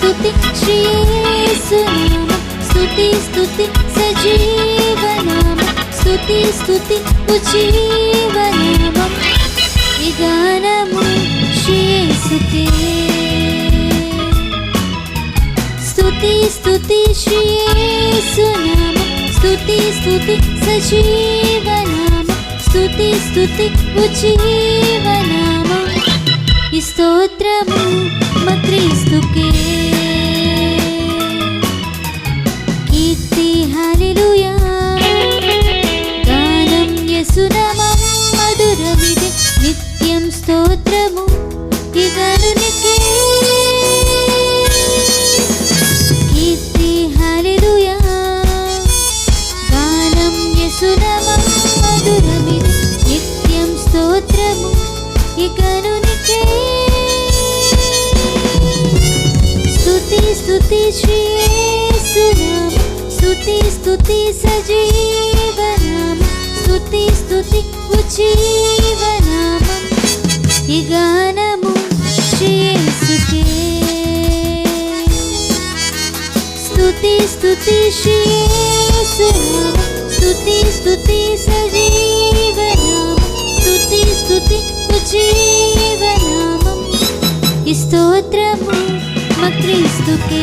స్తుతి శ్రీ యేసునామం స్తుతి స్తుతి సజీవనామం స్తుతి స్తుతి ఉజ్జీవనామం ఈ గానము శ్రీ యేసుకే స్తుతి స్తుతి శ్రీ యేసునామం స్తుతి స్తుతి సజీవనామం స్తుతి స్తుతి ఉజ్జీవనామం ఈ స్తోత్రము మా క్రీస్తుకే కీర్తి హల్లెలూయా గానం యేసునామం మధురమిదే నిత్యం స్తోత్రము ఈ గానునికే కీర్తి హల్లెలూయా గానం యేసునామం మధురమిదే నిత్యం స్తోత్రము ఈ గానునికే స్తుతి స్తుతి శ్రీ యేసునామం స్తుతి స్తుతి సజీవనామం స్తుతి స్తుతి ఉజ్జీవనామం ఈ గానము శ్రీ యేసుకే స్తుతి స్తుతి శ్రీ యేసునామం స్తుతి స్తుతి సజీవనామం స్తుతి స్తుతి ఉజ్జీవనామం ఈ స్తోత్రము మా క్రీస్తుకే